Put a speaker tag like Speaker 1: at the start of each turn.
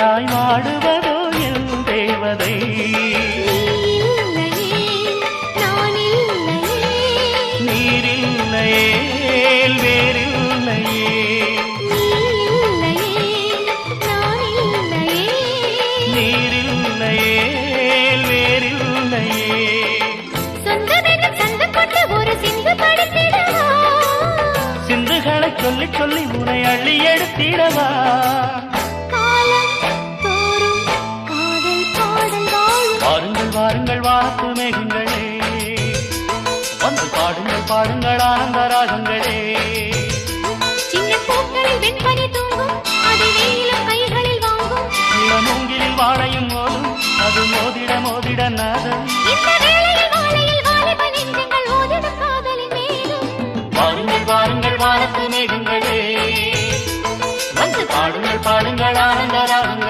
Speaker 1: எனக்காய் வாடுவதோ என் தேவதை. நீரில்லையே வேறில்லையே, நீரில்லையே வேறில்லையே. சிந்துகளை சொல்லி சொல்லி உனை அள்ளி எடுத்திடவா. வாருங்கள் வாருங்கள் வானத்து மேகங்களே, வந்து பாடுங்கள் பாடுங்கள் ஆனந்த ராகங்களே.
Speaker 2: சின்ன பூக்களில் வெண்பனி தூங்கும், அது வெயிலும் கைகளில் வாங்கும்.
Speaker 1: மூங்கிலில் வாழையும் மோதும், அது மோதிட மோதிட நாதம்.
Speaker 2: இந்த வேளையில் வாழையில் வாலிப நெஞ்சங்கள் ஓதிடும் காதலின் மேலும்.
Speaker 1: வாருங்கள் வாருங்கள் வானத்து மேகங்களே, வந்து பாடுங்கள் பாடுங்கள் ஆனந்த ராகங்களே.